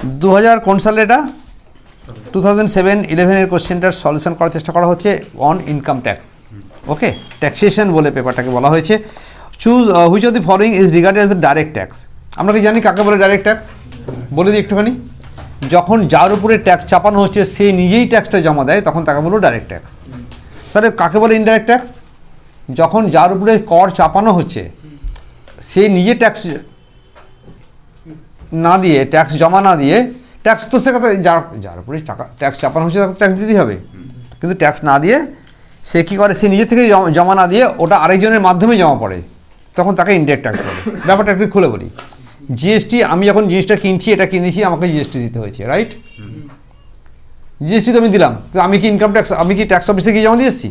2000 কোন সালে এটা 2007-11 এর কোশ্চেনটার সলিউশন করার চেষ্টা করা হচ্ছে on income tax. Okay, taxation বলে পেপারটাকে বলা হয়েছে। Choose which of the following is regarded as the direct tax. আমরা কি জানি কাকে বলে ডাইরেক্ট ট্যাক্স? বলে দিই একটুখানি। যখন যার উপরে ট্যাক্স চাপানো হচ্ছে সে নিজেই ট্যাক্সটা জমা দেয় তখন তাকে বলবো ডাইরেক্ট ট্যাক্স। তাহলে কাকে বলে ইনডাইরেক্ট ট্যাক্স? যখন যার উপরে কর চাপানো হচ্ছে সে নিজে ট্যাক্স না দিয়ে, ট্যাক্স জমা না দিয়ে, ট্যাক্স তো সে কথা যার উপরে টাকা ট্যাক্স চাপানো হচ্ছে তাকে ট্যাক্স দিতেই হবে, কিন্তু ট্যাক্স না দিয়ে সে কী করে, সে নিজে থেকে জমা না দিয়ে ওটা আরেকজনের মাধ্যমে জমা পড়ে, তখন তাকে ইনডাইরেক্ট ট্যাক্স বলে। ব্যাপারটা একটু খুলে বলি। জিএসটি, আমি যখন জিনিসটা কিনছি, এটা কিনেছি, আমাকে জিএসটি দিতে হয়েছে, রাইট? জিএসটি তো আমি দিলাম, তো আমি কি ইনকাম ট্যাক্স, আমি কি ট্যাক্স অফিসে গিয়ে জমা দিয়ে এসেছি?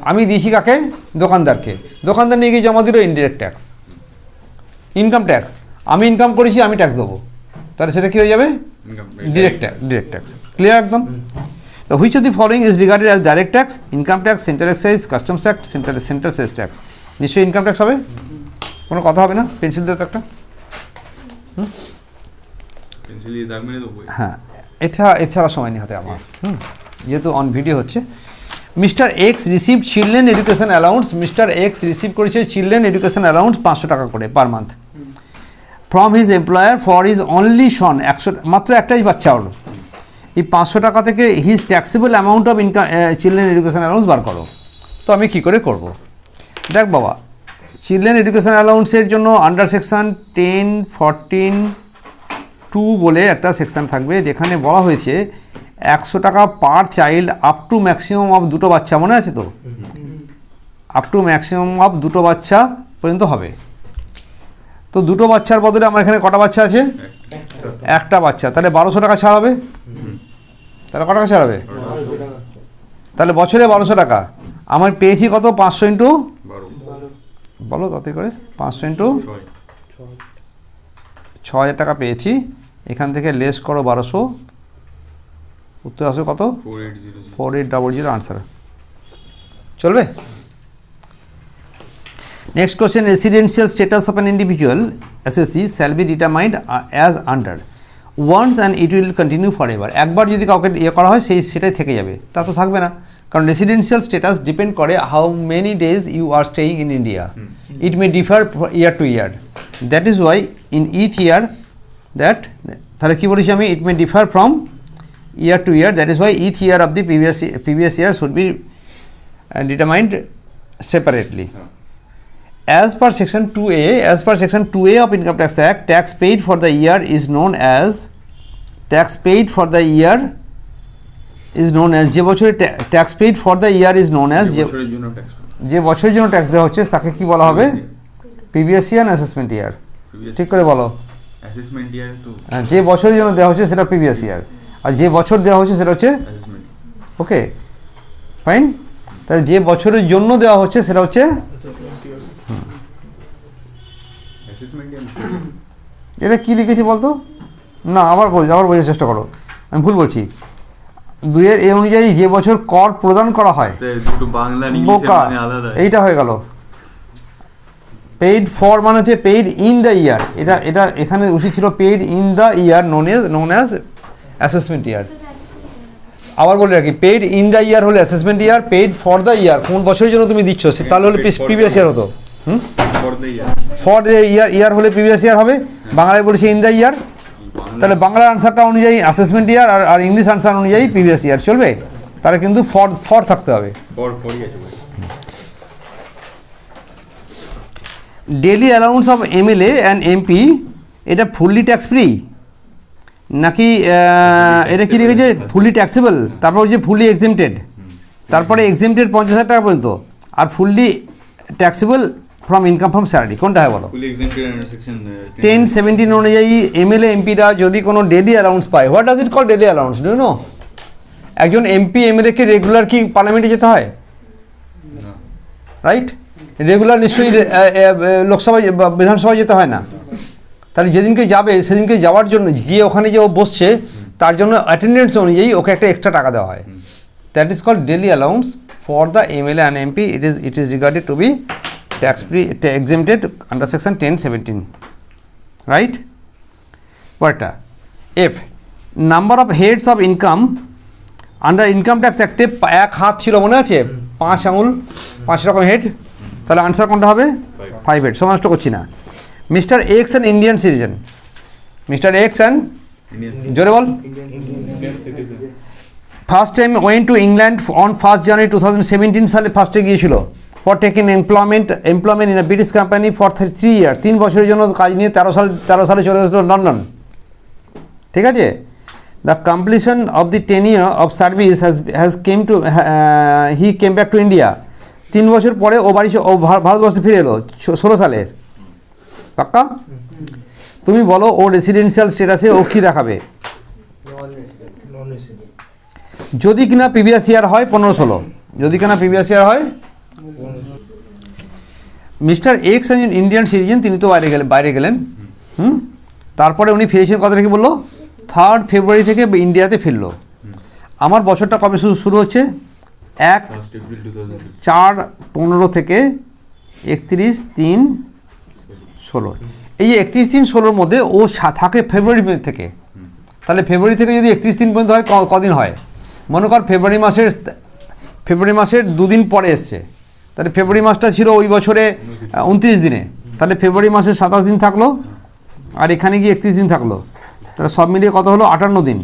আমি দিয়েছি কাকে? দোকানদারকে। দোকানদার নিয়ে গিয়ে জমা দিল ইনডাইরেক্ট ট্যাক্স। ইনকাম ট্যাক্স, আমি ইনকাম করেছি, আমি ট্যাক্স দেবো, তাহলে সেটা কী হয়ে যাবে? Direct tax. ক্লিয়ার একদম? তো which of the following is regarded as direct tax? Income tax, central excise, customs act, central sales tax. নিশ্চয়ই ইনকাম ট্যাক্স হবে, কোনো কথা হবে না। পেন্সিল দিতে একটা, হ্যাঁ, এছাড়া সময় নেই হাতে আমার, যেহেতু অন ভিডিও হচ্ছে। Mister X receive children education allowance. Mister X receive করেছে চিলড্রেন এডুকেশন অ্যালাউন্স 500 টাকা করে per month from his employer for his only son. 100, মাত্র একটাই বাচ্চা হলো। এই 500 টাকা থেকে his taxable amount of income children education allowance বার করো। তো আমি কী করে করব? দেখ বাবা, চিলড্রেন এডুকেশন অ্যালাউন্সের জন্য আন্ডার সেকশন 10.14(2) বলে একটা সেকশন থাকবে, যেখানে বলা হয়েছে 100 টাকা per child up to maximum of 2টো বাচ্চা, মনে আছে তো? আপ টু ম্যাক্সিমাম অফ 2টো বাচ্চা পর্যন্ত হবে। তো 2টো বাচ্চার বদলে আমার এখানে কটা বাচ্চা আছে? একটা বাচ্চা, তাহলে 1200 টাকা ছাড় হবে। তাহলে কত টাকা ছাড় হবে? তাহলে বছরে 1200 টাকা। আমার পেয়েছি কত? 500 ইন্টু, বলো তাতে করে, 500 ইন্টু 6000 টাকা পেয়েছি। এখান থেকে লেস করো 1200, উত্তর আসবে কত? 4800 আনসার। চলবে? Next question, residential status of an individual SSC shall be determined as under once and it will continue for ever. একবার যদি কাউকে করা হয় সেটাই থেকে যাবে, তা তো থাকবে না, কারণ রেসিডেন্সিয়াল স্ট্যাটাস ডিপেন্ড করে how many days you are staying in India. It may differ year to year, that is why in each year that, তাহলে কী বলেছি আমি? It may differ from year to year, that is why each year of the previous year should be determined separately. As per section 2A of Income Tax Act, tax paid for the year is known as যে বছরে tax paid for the year is known as, যে বছরের জন্য tax দেওয়া হচ্ছে তাকে কি বলা হবে? প্রিভিয়াস ইয়ার অ্যাসেসমেন্ট ইয়ার। ঠিক করে বলো। অ্যাসেসমেন্ট ইয়ার তো যে বছরের জন্য দেওয়া হচ্ছে সেটা প্রিভিয়াস ইয়ার, আর যে বছর দেওয়া হচ্ছে সেটা হচ্ছে ওকে ফাইন। তাহলে যে বছরের জন্য দেওয়া হচ্ছে সেটা হচ্ছে, এটা কি লিখেছি বলতো? না, আবার বোঝার চেষ্টা করো, আমি ভুল বলছি। 2 এ অনুযায়ী যে বছর কর প্রদান করা হয়, এইটা হয়ে গেল। পেইড ফর মানে হচ্ছে পেইড ইন দ্য ইয়ার, এটা এখানে উচিত ছিল paid in the year known as assessment ইয়ার। আবার বলে রাখি, পেইড ইন দ্য ইয়ার হলে assessment year, paid for the year কোন বছরের জন্য তুমি দিচ্ছ তাহলে হলে প্রিভিয়াস ইয়ার হতো। ফর দ্য ইয়ার হলে প্রিভিয়াস ইয়ার হবে। বাংলায় বলেছে ইন দ্য ইয়ার, তাহলে বাংলার আনসারটা অনুযায়ী অ্যাসেসমেন্ট ইয়ার আর ইংলিশ আনসার অনুযায়ী প্রিভিয়াস ইয়ার চলবে। তাহলে কিন্তু ফর থাকতে হবে। Daily allowance of MLA and MP, এটা ফুললি ট্যাক্স ফ্রি নাকি এটা কি লিখেছে? ফুললি ট্যাক্সেবল, তারপর হচ্ছে ফুললি এক্সেমটেড, তারপরে এক্সেমটেড 50,000 টাকা পর্যন্ত, আর fully taxable from income from salary, কোনটা হয় বলো? 1017 অনুযায়ী MLA MPরা যদি কোনো ডেইলি অ্যালাউন্স পায়, what does it call daily allowance? Do you know? একজন MP MLA কে রেগুলার কি পার্লামেন্টে যেতে হয়? রাইট, রেগুলার নিশ্চয়ই লোকসভায় বিধানসভায় যেতে হয় না। তাহলে যেদিনকে যাবে সেদিনকে যাওয়ার জন্য গিয়ে ওখানে যে ও বসছে তার জন্য অ্যাটেন্ডেন্স অনুযায়ী ওকে একটা এক্সট্রা টাকা দেওয়া হয়। That is called daily allowance for the MLA and MP. It is regarded to be tax free, exempted under section 1017, right? পরেরটা F, number of heads of income under income tax অ্যাক্টে এক হাত ছিল, মনে আছে? 5 আঙুল, 5 রকম হেড। তাহলে আনসার কোনটা হবে? 5 হেড। সমাজটা করছি না। Mister X and Indian citizen. Mister X and, জোরে বল। First time went to England on 1 January 2017 সালে ফার্স্টে গিয়েছিল। For taking employment in a British company for 3 year, 3 বছরের জন্য কাজ নিয়ে 13 সালে চলে গেছিল লন্ডন। ঠিক আছে? The completion of the টেনিয়ার of service he came back to India. 3 বছর পরে ও ভারতবর্ষে ফিরে এলো 16 সালে। পাক্কা? তুমি বলো ও রেসিডেন্সিয়াল স্ট্যাটাসে ও কী দেখাবে? যদি কিনা প্রিভিয়াস ইয়ার হয় 15-16, যদি কিনা প্রিভিয়াস ইয়ার হয়। মিস্টার এক্স একজন ইন্ডিয়ান সিটিজেন, তিনি তো বাইরে গেলেন। তারপরে উনি ফিরেছেন কত থেকে বললো? 3 ফেব্রুয়ারি থেকে ইন্ডিয়াতে ফিরলো। আমার বছরটা কবে শুরু হচ্ছে? 1/4/15 থেকে 31/3/16। এই যে 31/3/16 মধ্যে ও থাকে ফেব্রুয়ারি থেকে। তাহলে ফেব্রুয়ারি থেকে যদি 31 পর্যন্ত হয়, কদিন হয়? মনে কর ফেব্রুয়ারি মাসের 2 দিন পরে এসছে। তাহলে ফেব্রুয়ারি মাসটা ছিল ওই বছরে 29 দিনে। তাহলে ফেব্রুয়ারি মাসের 27 দিন থাকলো, আর এখানে গিয়ে 31 দিন থাকলো। তাহলে সব মিলিয়ে কত হলো? 58 দিন।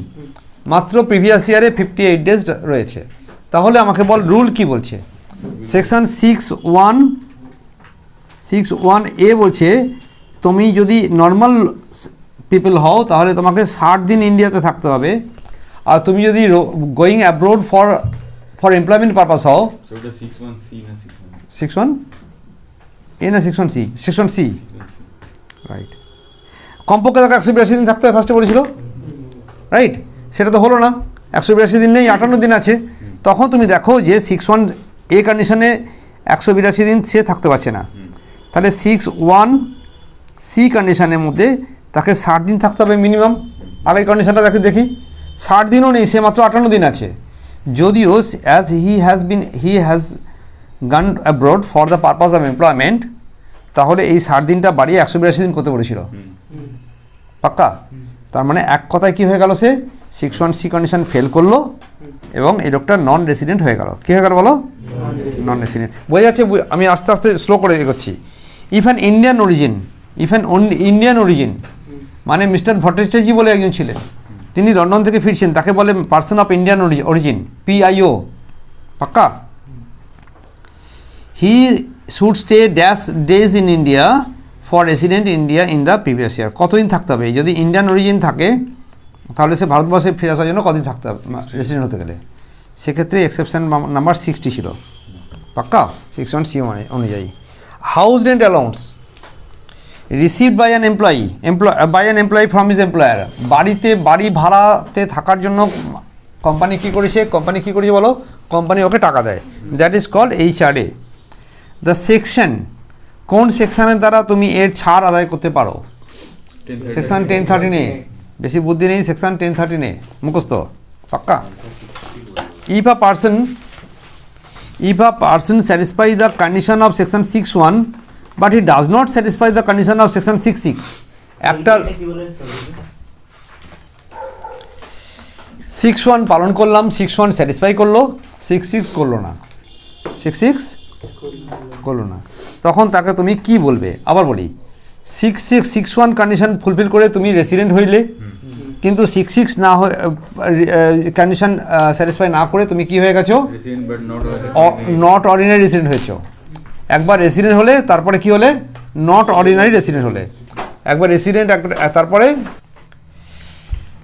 মাত্র প্রিভিয়াস ইয়ারে 58 ডেজ রয়েছে। তাহলে আমাকে বল রুল কি বলছে? সেকশন 6(1)(a) বলছে তুমি যদি নর্মাল পিপল হও তাহলে তোমাকে 60 দিন ইন্ডিয়াতে থাকতে হবে। আর তুমি যদি going abroad for employment purpose হও, 6(1)(a) না 6(1)(c)? 6(1)(c), right. কমপক্ষে তাকে 182 দিন থাকতে হবে, ফার্স্টে বলেছিল, রাইট? সেটা তো হলো না, 182 দিন নেই, 58 দিন আছে। তখন তুমি দেখো যে 6(1)(a) কন্ডিশনে 182 দিন সে থাকতে পারছে না। তাহলে 6(1)(c) কন্ডিশনের মধ্যে তাকে 60 দিন থাকতে হবে মিনিমাম। আগের কন্ডিশনটা দেখি 60 দিনও নেই, সে মাত্র 58 দিন আছে। যদিও as he has gone abroad for the purpose of employment, তাহলে এই 60 দিনটা বাড়িয়ে 182 দিন করতে বলেছিল। পাক্কা? তার মানে এক কথায় কী হয়ে গেল? সে 6(1)(c) কন্ডিশন ফেল করলো এবং এই লোকটা নন রেসিডেন্ট হয়ে গেল। কী হয়ে গেল বলো? Non resident. বোঝা যাচ্ছে? আমি আস্তে আস্তে স্লো করে এগোচ্ছি। ইফ অ্যান ইন্ডিয়ান অরিজিন মানে মিস্টার ভট্টাচার্যি বলে একজন ছিলেন, তিনি লন্ডন থেকে ফিরছেন, তাকে বলে person of Indian origin, PIO। পাক্কা? He should stay dash days in India for resident India in the previous year. কতদিন থাকতে হবে? যদি ইন্ডিয়ান অরিজিন থাকে তাহলে সে ভারতবর্ষে ফিরে আসার জন্য কদিন থাকতে হবে রেসিডেন্ট হতে গেলে? সেক্ষেত্রে এক্সেপশন নাম্বার 60 ছিল। পাক্কা? 6(1)(c) অনুযায়ী। House rent allowance received by an employee from his employer. বাড়ি ভাড়াতে থাকার জন্য কোম্পানি কী করেছে বলো? কোম্পানি ওকে টাকা দেয়। That is called HRA। The section, কোন সেকশনের দ্বারা তুমি এর ছাড় আদায় করতে পারো? Section 1013A। বেশি বুদ্ধি নেই, সেকশন 1013A মুখস্থ। পাক্কা? If a person satisfy the condition of section 6(1) but he does not satisfy the condition of section 6(6), একটা 6(1) পালন করলাম, 6(1) স্যাটিসফাই করলো, 6(6) করলো না, 6(6) করলো না, তখন তাকে তুমি কি বলবে? আবার বলি, 6(1) কন্ডিশন ফুলফিল করে তুমি রেসিডেন্ট হইলে, কিন্তু 6(6) না হয়ে কন্ডিশন স্যাটিসফাই না করে তুমি কি হয়ে গেছো? নট অর্ডিনারি রেসিডেন্ট হয়েছো। একবার রেসিডেন্ট হলে তারপরে কি হলে? নট অর্ডিনারি রেসিডেন্ট হলে। একবার রেসিডেন্ট, তারপরে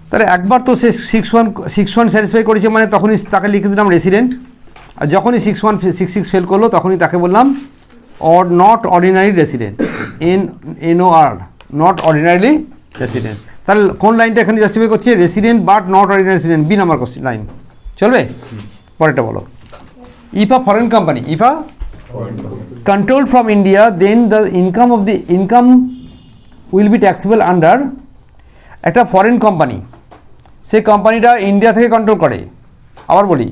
তাহলে একবার তো সে 6(1) স্যাটিসফাই করেছে, মানে তখনই তাকে লিখে দিলাম রেসিডেন্ট। আর যখনই 6(6) ফেল করলো তখনই তাকে বললাম not ordinary resident, NOR, not ordinarily resident. তাহলে কোন লাইনটা এখানে জাস্টিফাই করছে? Resident but not ordinary resident, B number question line. চলবে? পরেরটা বলো। If a foreign company controlled from India, then the income will be taxable under। একটা foreign company, সেই কোম্পানিটা ইন্ডিয়া থেকে কন্ট্রোল করে। আবার বলি,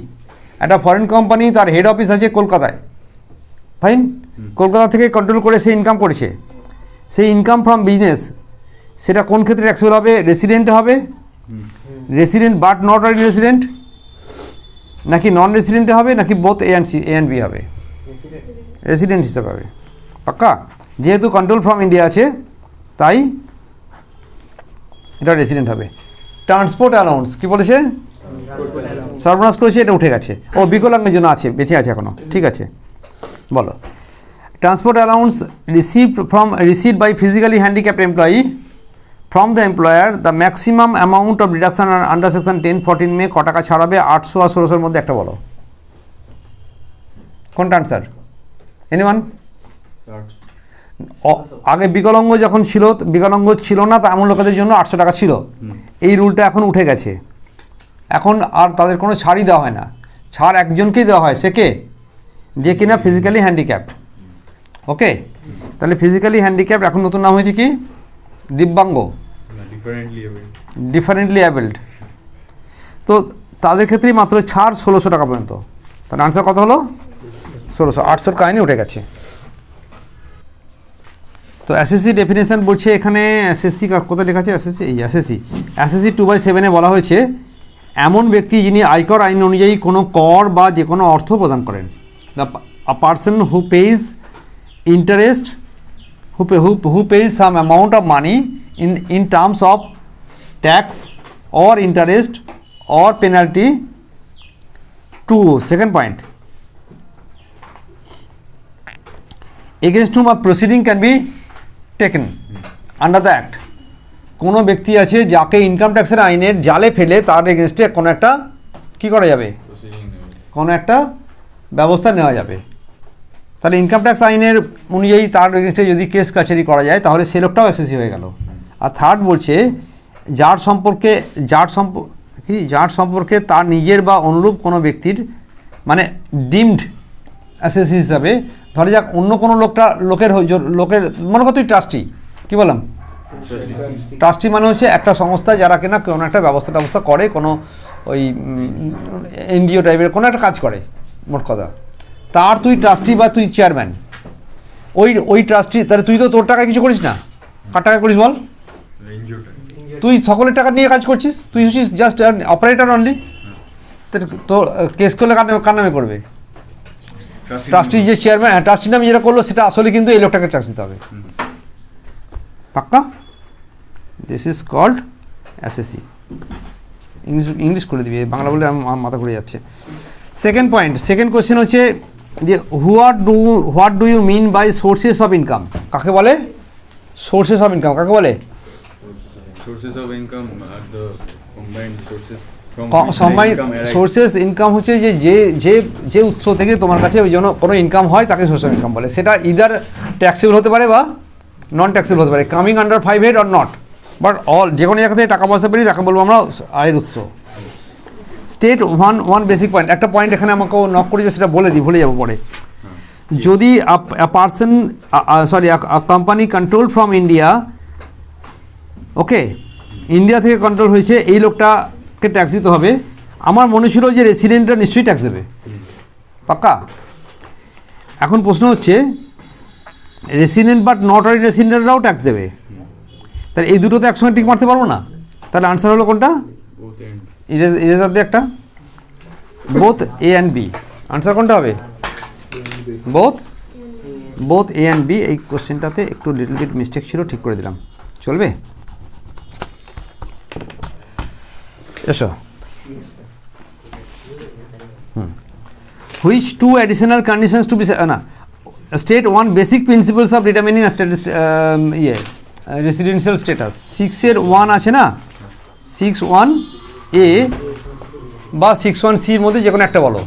একটা ফরেন কোম্পানি, তার হেড অফিস আছে কলকাতায়, ফাইন, কলকাতা থেকে কন্ট্রোল করে সে ইনকাম করেছে। সেই ইনকাম ফ্রম বিজনেস, সেটা কোন ক্ষেত্রে ট্যাক্সেবল হবে? রেসিডেন্ট হবে, resident but not already resident, নাকি নন রেসিডেন্টে হবে, নাকি বোথ এ অ্যান্ড বি হবে? রেসিডেন্ট হিসাবে হবে। পাক্কা? যেহেতু কন্ট্রোল ফ্রম ইন্ডিয়া আছে তাই এটা রেসিডেন্ট হবে। ট্রান্সপোর্ট অ্যালাউন্স কি বলেছে? সর্বনাশ করেছে, এটা উঠে গেছে। ও বিকলাঙ্গের জন্য আছে, বেঁচে আছে এখনো, ঠিক আছে। বলো, transport allowance received by physically handicapped employee from the employer, the maximum amount of deduction under section 1014 মে ক টাকা ছাড়াবে? 800 আর 1600 মধ্যে একটা বলো, কোনটা আনসার? এনিওয়ান? আগে বিকলাঙ্গ যখন ছিল, বিকলাঙ্গ ছিল না তা এমন লোকেদের জন্য 800 টাকা ছিল। এই রুলটা এখন উঠে গেছে, এখন আর তাদের কোনো ছাড়ই দেওয়া হয় না। ছাড় একজনকেই দেওয়া হয়, সে কে? যে কিনা ফিজিক্যালি হ্যান্ডিক্যাপ্ট। ওকে, তাহলে ফিজিক্যালি হ্যান্ডিক্যাপ্ট এখন নতুন নাম হয়েছে কি? দিব্যাঙ্গ, ডিফারেন্টলি অ্যাবেলড। তো তাদের ক্ষেত্রেই মাত্র ছাড় 1600 টাকা পর্যন্ত। তাহলে আনসার কত হলো? 1600। 800 কাহিনি উঠে গেছে। তো এসএসসি ডেফিনেশন বলছে এখানে, এসএসসি কোথায় লেখা আছে? এসএসসি, এই এসএসসি 2/7 বলা হয়েছে এমন ব্যক্তি যিনি আয়কর আইন অনুযায়ী কোনো কর বা যে কোনো অর্থ প্রদান করেন। The person who page interest who pays some amount of money in terms of tax or interest or penalty to, second point, against whom a proceeding can be taken under the act. কোনো ব্যক্তি আছে যাকে income ট্যাক্সের আইনের জালে ফেলে তার এগেনস্টে কোনো একটা কী করা যাবে? কোনো একটা ব্যবস্থা নেওয়া যাবে। তাহলে ইনকাম ট্যাক্স আইনের অনুযায়ী তার এগেনস্টে যদি কেস কাছারি করা যায় তাহলে সে লোকটাও এসএসসি হয়ে গেল। আর থার্ড বলছে যার সম্পর্কে তার নিজের বা অনুরূপ কোনো ব্যক্তির মানে ডিমড এসএসসি হিসাবে, ধরে যাক অন্য কোনো লোকের মনে কর তুই ট্রাস্টি, কী বললাম? ট্রাস্টি মানে হচ্ছে একটা সংস্থা যারা কিনা কোনো একটা ব্যবস্থা করে, কোনো ওই এনজিও টাইপের কোনো একটা কাজ করে, মোট কথা। তার তুই ট্রাস্টি বা তুই চেয়ারম্যান, ওই ট্রাস্টি, তাহলে তুই তো তোর টাকায় কিছু করিস না, কার টাকা করিস বল? তুই সকলের টাকা নিয়ে কাজ করছিস, তুই হচ্ছিস জাস্ট অপারেটর অনলি। তো কেস করলে কার নামে করবে? ট্রাস্টি যে চেয়ারম্যান, ট্রাস্টির নামে যেটা করলো সেটা আসলে কিন্তু এই লোকটাকে ট্যাক্স দিতে হবে। পাক্কা? This is called SSC. English করে দিবি, বাংলা বলে আমার মাথা ঘুরে যাচ্ছে। সেকেন্ড পয়েন্ট, সেকেন্ড কোয়েশ্চেন হচ্ছে যে what do you mean by sources of income? কাকে বলে সোর্সেস অফ ইনকাম? কাকে বলে? Sources of income are the combined sources from sources income হচ্ছে যে উৎস থেকে তোমার কাছে ওই জন্য কোনো ইনকাম হয় তাকে সোর্স অফ ইনকাম বলে। সেটা ইদার ট্যাক্সেবল হতে পারে বা নন ট্যাক্সেবল হতে পারে, coming under 5 head or not, but all যে কোনো জায়গা থেকে টাকা পয়সা পেরি তাকে বলবো আমরা আয়ের উৎস। স্টেট ওয়ান বেসিক পয়েন্ট, একটা পয়েন্ট এখানে আমাকে নক করেছে, সেটা বলে দিই, ভুলে যাবো পরে। যদি company control from India, okay, India থেকে কন্ট্রোল হয়েছে, এই লোকটাকে ট্যাক্স দিতে হবে। আমার মনে ছিল যে রেসিডেন্টরা নিশ্চয়ই ট্যাক্স দেবে, পাক্কা। এখন প্রশ্ন হচ্ছে রেসিডেন্ট বাট নট অলরেডি রেসিডেন্টরাও ট্যাক্স দেবে, তাহলে এই দুটো তো একসঙ্গে টিক মারতে পারবো না। তাহলে আনসার হলো কোনটা? ইরেজার দিয়ে একটা, both A and B. Answer কোনটা হবে? Both A and B. এই কোশ্চেনটাতে একটু লিটল বিট মিস্টেক ছিল, ঠিক করে দিলাম, চলবে? এসো। Which to additional conditions to be না state one basic principles of determining residential status. 6-এর 1 আছে না, 6(1)(a) বা 6(1)(c)-র মধ্যে যে কোনো একটা বলো।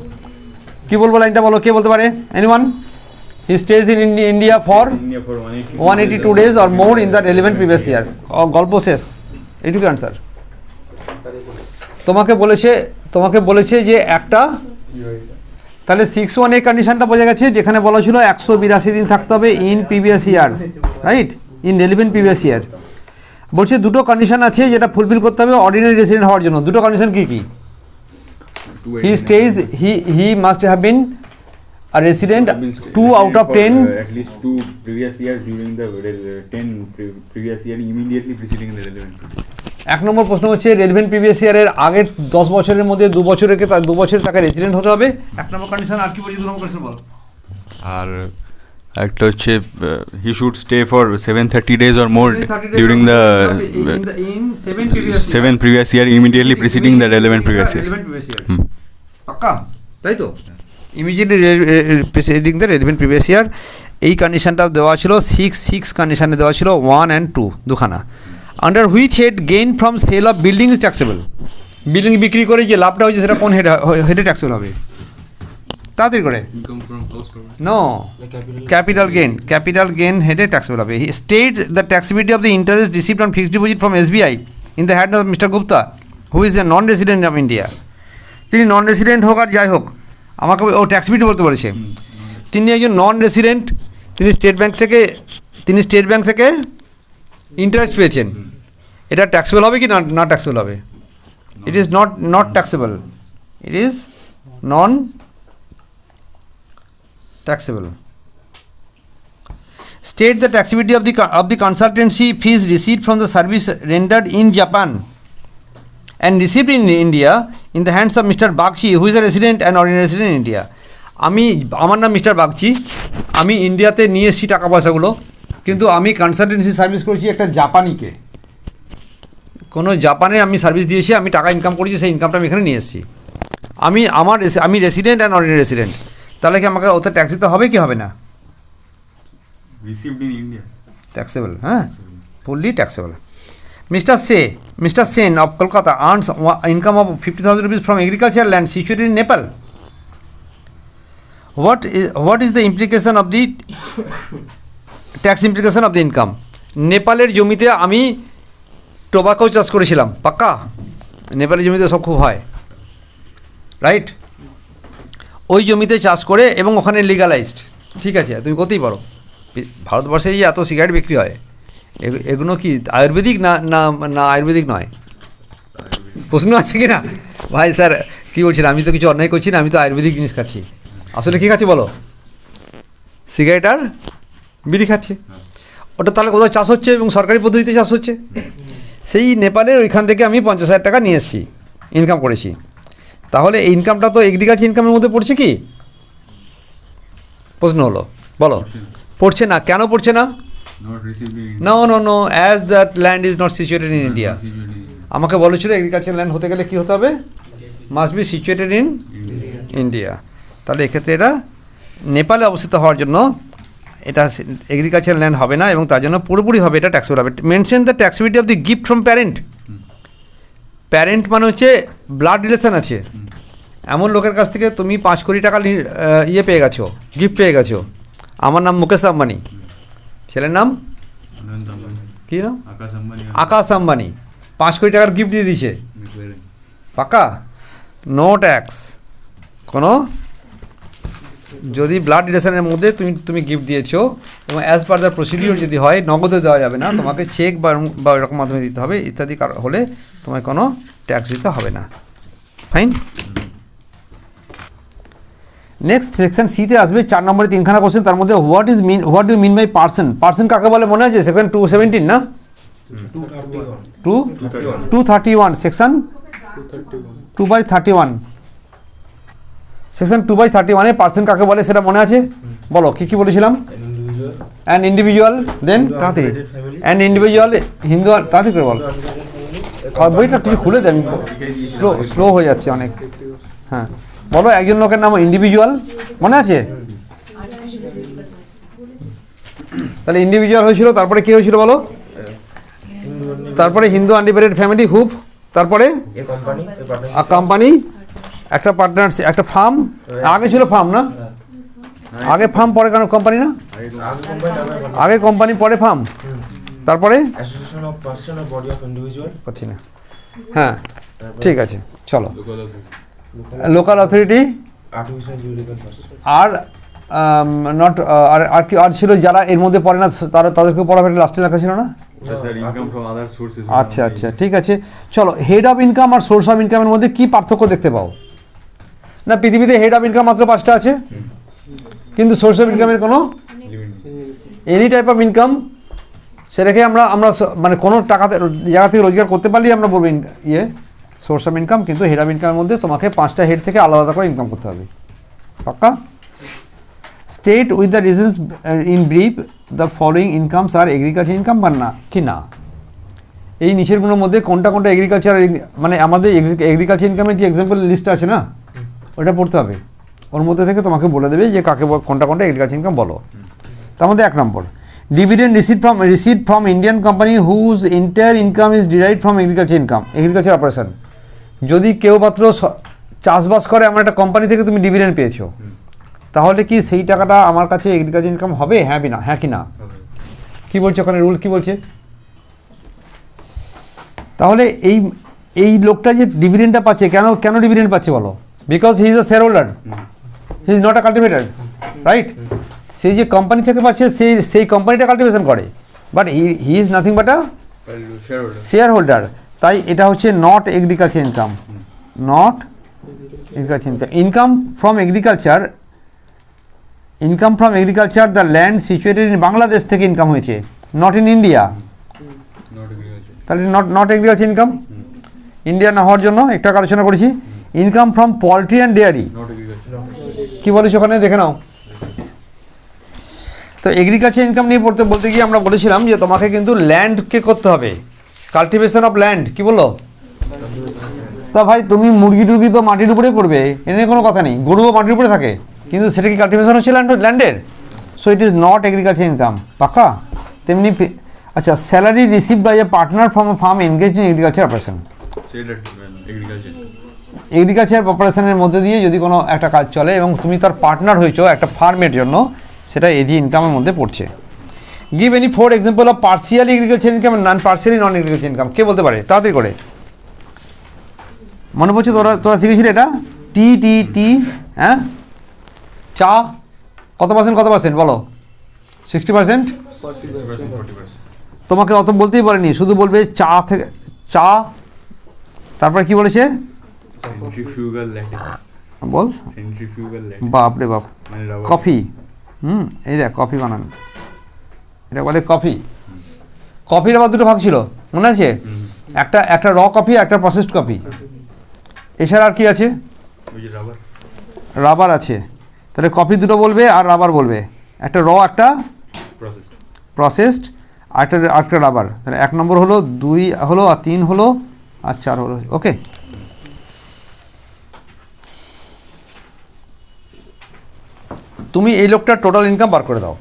কি বলবো লাইনটা বলো, কে বলতে পারে? Anyone? He stays in India for 182 days or more in the relevant previous year. গল্প শেষ, এইটুকু আনসার। তোমাকে বলেছে যে একটা, তাহলে 6(1)(a) কন্ডিশনটা বোঝা গেছে, যেখানে বলা ছিল 182 দিন থাকতে হবে in previous year, right, in relevant previous year. বলছে দুটো কন্ডিশন আছে যেটা ফুলফিল করতে হবে অর্ডিনারি রেসিডেন্ট হওয়ার জন্য। দুটো কন্ডিশন কি? He must have been a resident 2 out of 10 at least 2 previous years during the 10 previous year immediately preceding the relevant period. এক নম্বর প্রশ্ন হচ্ছে রেলেভেন্ট প্রিভিয়াস ইয়ারের আগের 10 বছরের মধ্যে 2 বছরে তাকে রেসিডেন্ট হতে হবে, এক নম্বর কন্ডিশন। আর কি বলছি 2 নম্বর কন্ডিশন বল। আর একটা হচ্ছে he should stay for 730 days or more during the in 7 previous year immediately preceding the relevant previous year. পাক্কা তাই তো, immediately preceding the relevant previous year. এই কন্ডিশনটা দেওয়া ছিল 6 কন্ডিশনে দেওয়া ছিল 1 and 2 দুখানা। Under which head gain from sale of building is taxable. Building বিক্রি করে যে লাভটা হয়েছে সেটা কোন হেডে ট্যাক্সেবল হবে? তাড়াতাড়ি করে। নো, ক্যাপিটাল গেইন হেডে ট্যাক্সেবল হবে। He state the taxability of the interest received on fixed deposit from SBI in the hand of mister Gupta who is a non resident of India. তিনি নন রেসিডেন্ট হোক আর যাই হোক, আমাকে ও ট্যাক্সিবিলিটি বলতে বলেছে। তিনি একজন নন রেসিডেন্ট, তিনি স্টেট ব্যাংক থেকে ইন্টারেস্ট পেয়েছেন। এটা ট্যাক্সেবল হবে কি না ট্যাক্সেবল হবে? ইট is not taxable, it is non taxable. State the taxability of the consultancy fees received from the service rendered in Japan and received in India in the hands of Mr. Bagchi, who is a resident and ordinary resident in India. আমার নাম mister Bagchi, আমি ইন্ডিয়াতে নিয়ে এসেছি টাকা পয়সাগুলো, কিন্তু আমি কনসালটেন্সি সার্ভিস করেছি একটা জাপানিকে, কোনো জাপানে আমি সার্ভিস দিয়েছি, আমি টাকা ইনকাম করেছি, সেই ইনকামটা আমি এখানে নিয়ে এসেছি। আমি রেসিডেন্ট অ্যান্ড অর্ডিনারি রেসিডেন্ট, তাহলে কি আমাকে ওতে ট্যাক্স দিতে হবে কি হবে না? Received in India. ট্যাক্সেবল, হ্যাঁ, fully taxable. Mister Sen of Kolkata earns income of 50,000 rupees from agricultural land situated in Nepal. What is the implication of the tax implication of the income? নেপালের জমিতে আমি টোবাকো চাষ করেছিলাম, পাক্কা? নেপালের জমিতে সব খুব হয়, রাইট? ওই জমিতে চাষ করে এবং ওখানে লিগালাইজড, ঠিক আছে, তুমি করতেই পারো। ভারতবর্ষে যে এত সিগারেট বিক্রি হয়, এগুলো কি আয়ুর্বেদিক না আয়ুর্বেদিক নয়? প্রশ্ন আছে কি না ভাই? স্যার কী বলছেন, আমি তো কিছু অন্যায় করছি না, আমি তো আয়ুর্বেদিক জিনিস খাচ্ছি। আসলে কী খাচ্ছি বলো? সিগারেট আর বিড়ি খাচ্ছি। ওটা তাহলে কোথাও চাষ হচ্ছে এবং সরকারি পদ্ধতিতে চাষ হচ্ছে। সেই নেপালের ওইখান থেকে আমি 50,000 টাকা নিয়ে এসেছি, ইনকাম করেছি। তাহলে এই ইনকামটা তো এগ্রিকালচার ইনকামের মধ্যে পড়ছে কি? প্রশ্ন হলো, বলো। পড়ছে না, কেন পড়ছে না? No, as that land is not situated in India. আমাকে বলেছিল এগ্রিকালচার ল্যান্ড হতে গেলে কী হতে হবে? Must be situated in India. তাহলে এক্ষেত্রে এটা নেপালে অবস্থিত হওয়ার জন্য এটা এগ্রিকালচার ল্যান্ড হবে না, এবং তার জন্য পুরোপুরি হবে এটা ট্যাক্সেবল হবে। Mention the taxability of the gift from parent মানে হচ্ছে ব্লাড রিলেশন আছে, এমন লোকের কাছ থেকে তুমি 5 কোটি টাকা ইয়ে পেয়ে গেছো, গিফট পেয়ে গেছো। আমার নাম মুকেশ আম্বানি, ছেলের নাম কী নাম? আকাশ আম্বানি। 5 কোটি টাকার গিফট দিয়ে দিয়েছে, পাক্কা? No tax. কোনো যদি ব্লাড রিলেশনের মধ্যে তুমি গিফট দিয়েছো এবং অ্যাজ পার দ্য প্রসিডিওর যদি হয়, নগদে দেওয়া যাবে না, তোমাকে চেক বা এরকম মাধ্যমে দিতে হবে ইত্যাদি হলে তোমায় কোনো ট্যাক্স দিতে হবে না। ফাইন। নেক্সট সেকশন সিতে আসবে 4 নম্বরে 3খানা কোশ্চেন, তার মধ্যে what do mean by person কাকে বলে মনে আছে? সেকশন 217 না, 231 সেকশন 2/31 সেকশন 2/31 পার্সন কাকে বলে সেটা মনে আছে? বলো কি বলেছিলাম? অ্যান ইন্ডিভিজুয়াল, দেন তাড়াতাড়ি অ্যান ইন্ডিভিজুয়াল হিন্দু, তাড়াতাড়ি করে বল। বইটা কিছু খুলে দেন, স্লো হয়ে যাচ্ছে অনেক। হ্যাঁ বলো, একজন লোকের নাম ইন্ডিভিজুয়াল, মনে আছে? তাহলে ইন্ডিভিজুয়াল হয়েছিল, তারপরে কি হয়েছিল বলো? তারপরে হিন্দু আনডিভাইডেড ফ্যামিলি, হুপ, তারপরে কোম্পানি, একটা পার্টনারশিপ, একটা ফার্ম। আগে ছিল ফার্ম না? আগে ফার্ম পরে কেন কোম্পানি না? আগে কোম্পানি পরে ফার্ম, তারপরে করছি না। হ্যাঁ ঠিক আছে, চলো। লোকাল অথরিটি আর আর ছিল যারা এর মধ্যে পড়ে না, তাদেরকে পড়া লাস্টে লেখা ছিল না? আচ্ছা ঠিক আছে, চলো। হেড অফ ইনকাম আর সোর্স অফ ইনকামের মধ্যে কি পার্থক্য দেখতে পাও? না, পৃথিবীতে হেড অফ ইনকাম মাত্র 5টা আছে, কিন্তু সোর্স অফ ইনকামের কোনো এনি টাইপ অফ ইনকাম সেটাকে আমরা আমরা মানে কোনো টাকা জায়গা থেকে রোজগার করতে পারলেই আমরা বলবো সোর্স অফ ইনকাম, কিন্তু হেড অফ ইনকামের মধ্যে তোমাকে 5টা হেড থেকে আলাদা আলাদা করে ইনকাম করতে হবে। পাক্কা? State with the reasons in brief the following incomes are agriculture income বা না কি না, এই নিচেরগুলোর মধ্যে কোনটা কোনটা এগ্রিকালচার, মানে আমাদের এগ্রিকালচার ইনকামের যে এক্সাম্পল লিস্ট আছে না, ওটা পড়তে হবে। ওর মধ্যে থেকে তোমাকে বলে দেবে যে কাকে কোনটা কোনটা এগ্রিকালচার ইনকাম বলো। তার মধ্যে 1 number, dividend received from Indian company whose entire income is derived from agriculture income, agriculture operation. যদি কেউ মাত্র চাষবাস করে, আমার একটা কোম্পানি থেকে তুমি ডিভিডেন্ড পেয়েছো, তাহলে কি সেই টাকাটা আমার কাছে এগ্রিকালচার ইনকাম হবে? হ্যাঁ কি না? হ্যাঁ কি না? কী বলছে ওখানে রুল, কী বলছে? তাহলে এই লোকটা যে ডিভিডেন্ডটা পাচ্ছে, কেন ডিভিডেন্ড পাচ্ছে বলো? Because he is a share holder, he is not a cultivator, right? সেই যে কোম্পানি থেকে পাচ্ছে সেই কোম্পানিটা কাল্টিভেশন করে, but he is nothing but a share holder. তাই এটা হচ্ছে not agriculture income, not agriculture income. Income from agriculture the land situated in Bangladesh থেকে ইনকাম হয়েছে, নট ইন ইন্ডিয়া, তাহলে নট এগ্রিকালচার ইনকাম। ইন্ডিয়া না হওয়ার জন্য একটা আলোচনা করেছি। Income from poultry and dairy, কী বলিস ওখানে দেখে নাও। তো এগ্রিকালচার ইনকাম নিয়ে বলতে গিয়ে আমরা বলেছিলাম যে তোমাকে কিন্তু ল্যান্ডকে করতে হবে, কাল্টিভেশন অফ ল্যান্ড। কী বললো? তা ভাই তুমি মুরগি টুরগি তো মাটির উপরে করবে, এনে কোনো কথা নেই, গরুও মাটির উপরে থাকে, কিন্তু সেটা কি কাল্টিভেশন হচ্ছে ল্যান্ডের? So it is not agriculture income. পাক্কা? তেমনি আচ্ছা, salary receive by a partner from a firm engage in agriculture operation, agriculture অপারেশনের মধ্যে দিয়ে যদি কোনো একটা কাজ চলে এবং তুমি তার পার্টনার হয়েছো একটা ফার্মের জন্য, সেটা এডি ইনকামের মধ্যে পড়ছে। Give any 4 example of partially agriculture income and partially non agriculture income. কে বলতে পারে তাড়াতাড়ি করে? মনে পড়ছে তোরা শিখেছিলে এটা? টি হ্যাঁ, চা কত পার্সেন্ট বলো? 60%। তোমাকে অত বলতেই বলেনি, শুধু বলবে চা, তারপরে কি বলেছে বল? বাপ রে বাপ। কফি, এই দেখ কফি বানান, এটা বলে কফি। কফির আবার 2টো ভাগ ছিল, মনে আছে? একটা র কফি, একটা প্রসেসড কফি। এছাড়া আর কি আছে? রাবার আছে। তাহলে কফি 2টো বলবে আর রাবার বলবে, একটা র, একটা প্রসেসড, আর একটা রাবার। তাহলে 1 নম্বর হলো, 2 হলো, আর 3 হলো, আর 4 হলো। ওকে, তুমি এই লোকটার টোটাল ইনকাম বার করে দাও।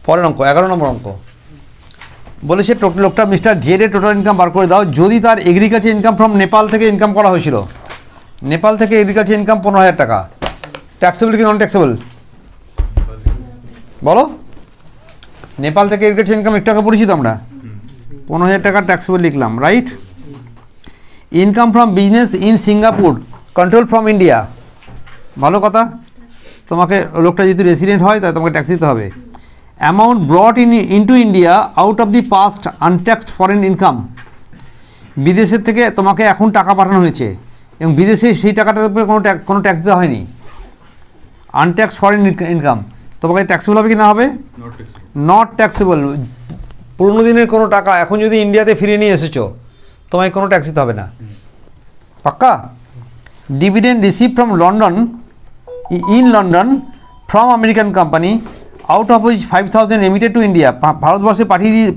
পরের অঙ্ক 11 নম্বর অঙ্ক বলেছে লোকটা মিস্টার জেডের টোটাল ইনকাম বার করে দাও যদি তার এগ্রিকালচার ইনকাম ফ্রম নেপাল থেকে ইনকাম করা হয়েছিল। নেপাল থেকে এগ্রিকালচার ইনকাম 15,000 টাকা, ট্যাক্সেবল কি নন ট্যাক্সেবল বলো? নেপাল থেকে এগ্রিকালচার ইনকাম একটু টাকা পড়েছি তো আমরা, 15,000 টাকা ট্যাক্সেবল লিখলাম, right? Income from business in Singapore control from India, ভালো কথা। তোমাকে লোকটা যেহেতু রেসিডেন্ট হয় তাই তোমাকে ট্যাক্স দিতে হবে। Amount brought into India out of the past untaxed foreign income, বিদেশের থেকে তোমাকে এখন টাকা পাঠানো হয়েছে এবং বিদেশে সেই টাকাটার উপরে কোনো ট্যাক্স দেওয়া হয়নি, আনট্যাক্সড ফরেন ইনকাম, তোমাকে ট্যাক্সেবল হবে কি না হবে? Not taxable. পুরোনো দিনের কোনো টাকা এখন যদি ইন্ডিয়াতে ফিরিয়ে নিয়ে এসেছো, তোমায় কোনো ট্যাক্স দিতে হবে না। পাক্কা? Dividend receive from London in London from American company out of which 5,000 emitted to India, ভারতবর্ষে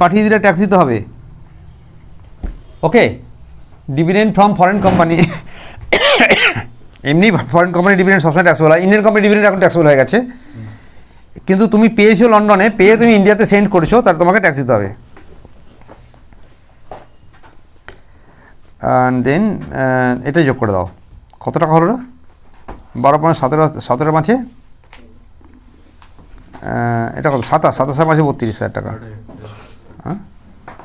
পাঠিয়ে দিলে ট্যাক্স দিতে হবে। ওকে, ডিভিডেন্ড ফ্রম ফরেন কোম্পানি, এমনি ফরেন কোম্পানি ডিভিডেন্ড সবসময় ট্যাক্সেবল হয়, ইন্ডিয়ান কোম্পানি ডিভিডেন্ড এখন ট্যাক্সেবল হয়ে গেছে, কিন্তু তুমি পেয়েছো লন্ডনে, পেয়ে তুমি ইন্ডিয়াতে সেন্ড করেছো, তাহলে তোমাকে ট্যাক্স দিতে হবে। অ্যান্ড দেন এটা যোগ করে দাও, কত টাকা হলো না? 12.17 মাসে এটা কত? 27 মাসে 32,000 টাকা, হ্যাঁ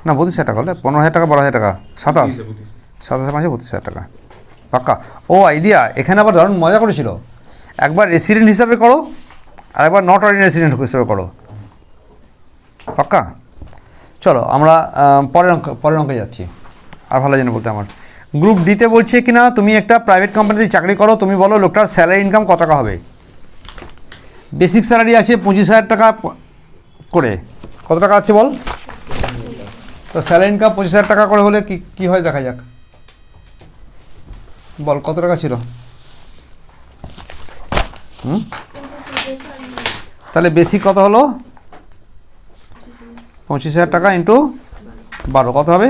না 32,000 টাকা হলে 15,000 টাকা 12,000 টাকা, 27 মাসে 32,000 টাকা। পাক্কা? ও আইডিয়া, এখানে আবার দারুণ মজা করেছিল, একবার রেসিডেন্ট হিসাবে করো আর একবার নট অর্ডিনারি রেসিডেন্ট হিসাবে করো। পাক্কা? চলো আমরা পরের অঙ্কে যাচ্ছি, আর ভালো জেনে বলতে আমার। গ্রুপ ডিতে বলছে কিনা তুমি একটা প্রাইভেট কোম্পানিতে চাকরি করো, তুমি বলো লোকটার স্যালারি ইনকাম কত টাকা হবে। বেসিক স্যালারি আছে 25,000 টাকা করে, কত টাকা আছে বল? তো স্যালারি ইনকাম 25,000 টাকা করে হলে কি হয় দেখা যাক, বল কত টাকা ছিল? তাহলে বেসিক কত হলো? 25,000 টাকা ইন্টু 12 কত হবে?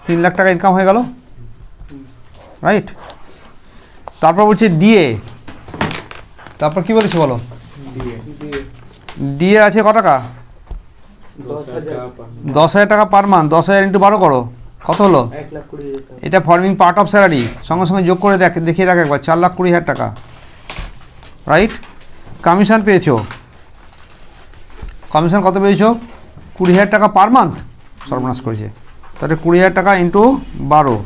3 লাখ টাকা ইনকাম হয়ে গেল, রাইট? তারপর বলছি ডিএ, তারপর কি বলেছি বলো? ডিএ আছে ক টাকা? 10,000 টাকা পার মান্থ। 10,000 ইন্টু 12 করো, কত হলো? এটা ফর্মিং পার্ট অফ স্যালারি, সঙ্গে সঙ্গে যোগ করে দেখিয়ে রাখ একবার, 4,20,000 টাকা, রাইট? কমিশন পেয়েছো, কমিশন কত পেয়েছো? 20,000 টাকা পার মান্থ, সর্বনাশ করেছে। তাহলে 20,000 টাকা ইন্টু 12,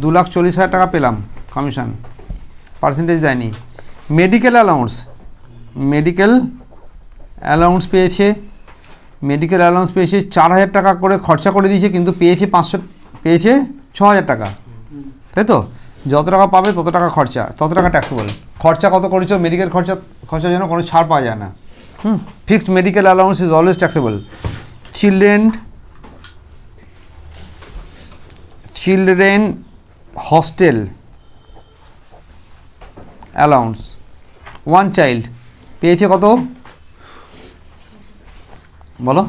2,40,000 টাকা পেলাম কমিশন, পার্সেন্টেজ দেয়নি। মেডিকেল অ্যালাউন্স, মেডিকেল অ্যালাউন্স পেয়েছে, মেডিকেল অ্যালাউন্স পেয়েছে 4,000 টাকা করে খরচা করে দিয়েছে, কিন্তু পেয়েছে 6,000 টাকা, তাই তো? যত টাকা পাবে তত টাকা খরচা, তত টাকা ট্যাক্সেবল। খরচা কত করেছো? মেডিকেল খরচার জন্য কোনো ছাড় পাওয়া যায় না। Fixed medical allowance is always taxable. Children hostel allowance, 1 child পেয়েছে কত বলো?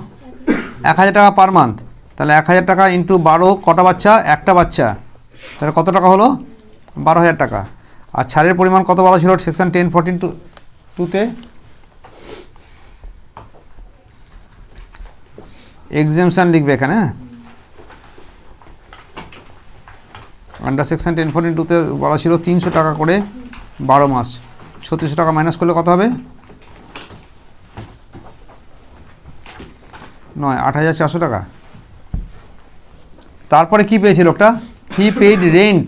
1,000 টাকা পার মান্থ। তাহলে 1,000 টাকা ইন্টু 12, কটা বাচ্চা? একটা বাচ্চা, তাহলে কত টাকা হলো? 12,000 টাকা। আর ছাড়ের পরিমাণ কত বলা ছিল সেকশন 1042-2-তে? এক্সেমশন লিখবে এখানে, হ্যাঁ, আন্ডার সেকশন 1042-তে বলা ছিল 300 টাকা করে 12 মাস। 3600 টাকা মাইনাস করলে কত হবে? 8,400 টাকা। তারপরে কি পেয়েছে লোকটা? হি পেইড রেন্ট,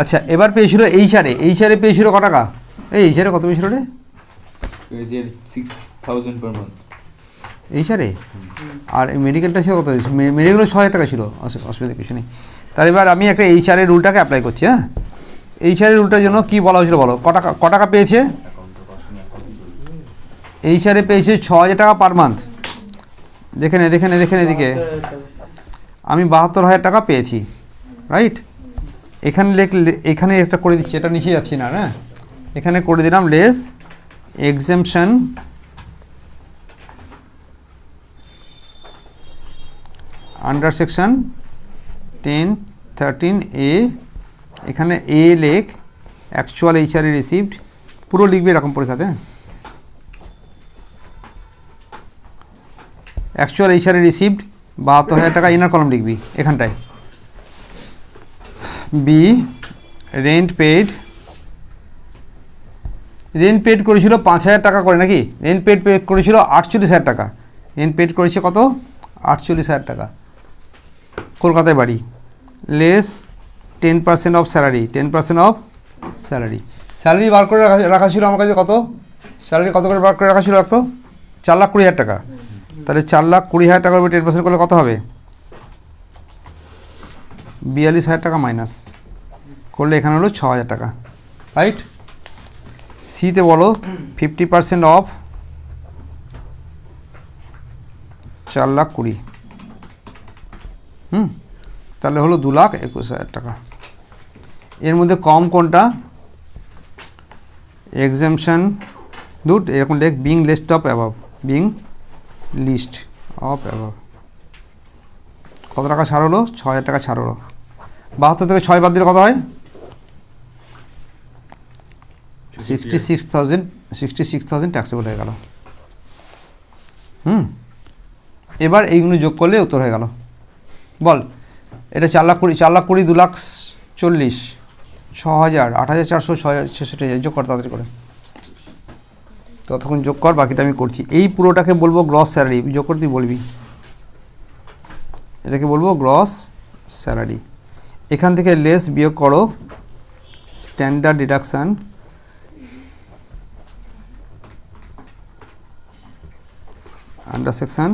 আচ্ছা এবার পেয়েছিল এইচআরে পেয়েছিল ক টাকা? এইচআরে কত পেয়েছিল রে? 6,000 per month এইচআরে। আর মেডিকেলটা ছিল কত? মেডিকেলও 6,000 টাকা ছিল, অসুবিধা কিছু নেই। তাহলে এবার আমি একটা এইচআরের রুলটাকে অ্যাপ্লাই করছি। হ্যাঁ, এইচআরের রুলটার জন্য কি বলা হয়েছিল বলো? ক টাকা পেয়েছে? এইচআরে পেয়েছে 6,000 টাকা পার মান্থ। দেখেন এদিকে আমি 72,000 টাকা পেয়েছি, রাইট? এখানে একটা করে দিচ্ছি, এটা নিচে যাচ্ছি না, হ্যাঁ, এখানে করে দিলাম less exemption under section 1013A, এখানে এ লেখ অ্যাকচুয়াল এইচআরএ রিসিভড, পুরো লিখবে এরকম পরীক্ষাতে। অ্যাকচুয়াল এইচআরএ রিসিভড 72,000 টাকা, ইনার কলাম লিখবি এখানটায়। বি রেন্ট পেড করেছিল 5,000 টাকা করে নাকি? রেন্ট পেড করেছিল 48,000 টাকা। রেন্ট পেড করেছে কত? 48,000 টাকা। কলকাতায় বাড়ি, less 10% of salary, 10% of salary. Salary বার করে রাখা ছিল আমার কাছে, কত স্যালারি কত করে বার করে রাখা ছিল? রাখতো 4,20,000 টাকা। তাহলে 4,20,000 টাকার উপর 10% করলে কত হবে? 42,000 টাকা মাইনাস করলে এখানে হলো 6,000 টাকা, রাইট? সিতে বলো 50% অফ 4,20,000, তাহলে হলো 2,21,000 টাকা। এর মধ্যে কম কোনটা? এক্সেমশন এরকম লেখ, being list of above, being list of above. কত টাকা ছাড় হলো? 6,000 টাকা ছাড় হলো। 72 থেকে 6 বাদ দিলে কত হয়? 66,000 ট্যাক্সেবল হয়ে গেল। এবার এইগুলো যোগ করলে উত্তর হয়ে গেল। বল, এটা 4,20,000, 2,40,000, 6,000, 8,400, 6,000, যোগ কর তাড়াতাড়ি করে। ততক্ষণ যোগ কর, বাকিটা আমি করছি। এই পুরোটাকে বলবো গ্রস স্যালারি, যোগ করে তুই বলবি। এটাকে বলবো গ্রস স্যালারি। এখান থেকে লেস বিয়োগ করো, standard deduction, under section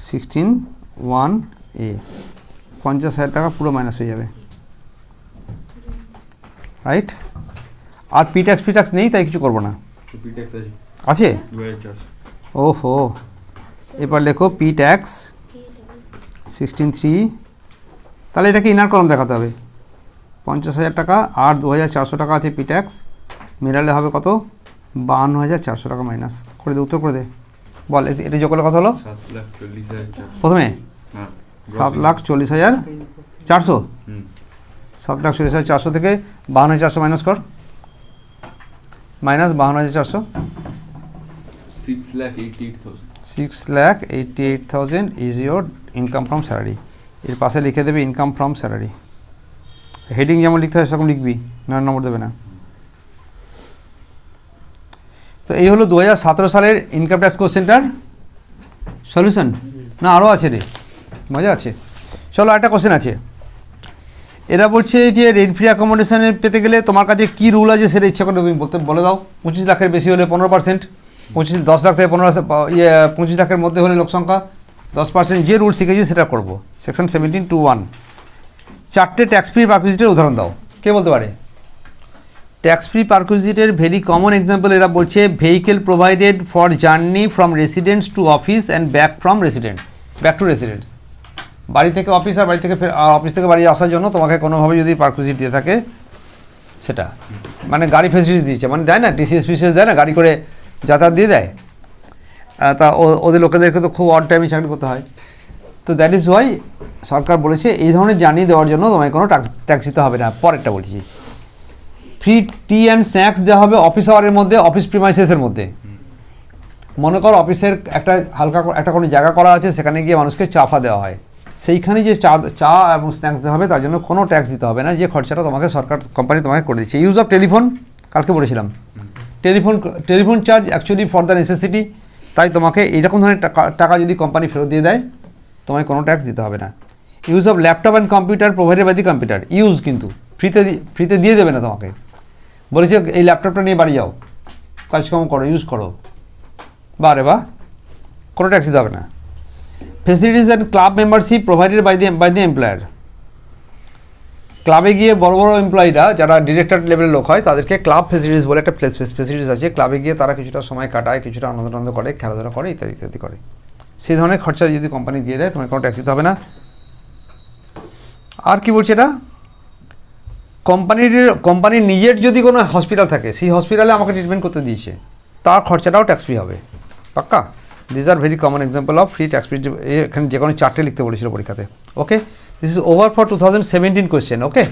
16(1)(a), 50,000 টাকা পুরো মাইনাস হয়ে যাবে, রাইট? আর পি ট্যাক্স নেই, তাই কিছু করবো না। আছে? ওহো, এবার লেখো পি ট্যাক্স 16,300, তাহলে এটাকে ইনার কলম দেখাতে হবে। 50,000 টাকা আর 2,400 টাকা আছে পি ট্যাক্স, মেরালে হবে কত? 52,400 টাকা মাইনাস করে দে, উত্তর করে দে। বল এটা যোগ করলে কত হলো? প্রথমে 7,40,400, 7,40,400 থেকে 52,400 মাইনাস কর, minus 52,400, 6,88,000 is your income from salary. এর পাশে লিখে দেবে ইনকাম ফ্রম স্যালারি, হেডিং যেমন লিখতে হয় সেরকম লিখবি, নম্বর দেবে না। তো এই হলো 2017 সালের ইনকাম ট্যাক্স কোশ্চেনটার সলিউশন। না আরও আছে রে, মজা আছে। চলো একটা কোশ্চেন আছে, এরা বলছে যে রেন্ট ফ্রি অ্যাকোমোডেশনে পেতে গেলে তোমার কাছে কী রুল আছে সেটা ইচ্ছা করে তুমি বলে দাও। 25 লাখের বেশি হলে 15%, 10 লাখ থেকে 25 লাখের মধ্যে হলে লোক সংখ্যা 10%, যে রুল শিখেছি সেটা করবো। সেকশন 17(2)(1) 4টে ট্যাক্স ফ্রি পারকুইজিটের উদাহরণ দাও। কে বলতে পারে? ট্যাক্স ফ্রি পারকুইজিটের ভেরি কমন এক্সাম্পল এরা বলছে vehicle provided for journey from residence to office and back to residence. বাড়ি থেকে অফিস আর বাড়ি থেকে অফিস থেকে বাড়ি আসার জন্য তোমাকে কোনোভাবে যদি পারকুইজিট দিয়ে থাকে সেটা, মানে গাড়ি ফেসিলিটিস দিয়েছে, মানে দেয় না, টিসিএস ফিসিএস দেয় না, গাড়ি করে যাতায়াত দিয়ে দেয়। তা ওদের লোকেদেরকে তো খুব অড টাইমে চাকরি করতে হয়। তো দ্যাট ইজ ওয়াই সরকার বলেছে এই ধরনের জার্নি দেওয়ার জন্য তোমায় কোনো ট্যাক্স দিতে হবে না। পরেরটা বলছি, ফ্রি টি অ্যান্ড স্ন্যাক্স দেওয়া হবে অফিস আওয়ারের মধ্যে, অফিস প্রিমাইসেসের মধ্যে। মনে করো অফিসের হালকা একটা কোনো জায়গা করা আছে, সেখানে গিয়ে মানুষকে চা ফা দেওয়া হয়, সেইখানে যে চা এবং স্ন্যাক্স দেওয়া হবে তার জন্য কোনো ট্যাক্স দিতে হবে না, যে খরচাটা তোমাকে কোম্পানি তোমাকে করে দিচ্ছে। ইউজ অফ টেলিফোন, কালকে বলেছিলাম, telephone charge actually for the necessity, তাই তোমাকে এইরকম ধরনের টাকা যদি কোম্পানি ফেরত দিয়ে দেয় তোমায় কোনো ট্যাক্স দিতে হবে না। Use of laptop and computer provided by the computer, use কিন্তু ফ্রিতে দিয়ে দেবে না তোমাকে, বলেছে এই ল্যাপটপটা নিয়ে বাড়ি যাও, কাজকর্ম করো, ইউজ করো, বাহ, কোনো ট্যাক্স দিতে হবে না। Facilities and club membership provided by the employer, ক্লাবে গিয়ে বড় বড় এমপ্লয়িরা যারা ডিরেক্টর লেভেলের লোক হয় তাদেরকে ক্লাব ফেসিলিটিস বলে একটা ফেসিলিটিস আছে, ক্লাবে গিয়ে তারা কিছুটা সময় কাটায়, কিছুটা আনন্দ করে, খেলাধুলা করে, ইত্যাদি করে। সেই ধরনের খরচা যদি কোম্পানি দিয়ে দেয় তোমার কোনো ট্যাক্স দিতে হবে না। আর কি বলছে এটা, কোম্পানির নিজের যদি কোনো হসপিটাল থাকে, সেই হসপিটালে আমাকে ট্রিটমেন্ট করতে দিয়েছে, তার খরচাটাও ট্যাক্স ফ্রি হবে, পাক্কা। This are very common example of free tax free. এখানে যে কোনো 4টে লিখতে বলেছিল পরীক্ষাতে। Okay, this is over for 2017 question. Okay.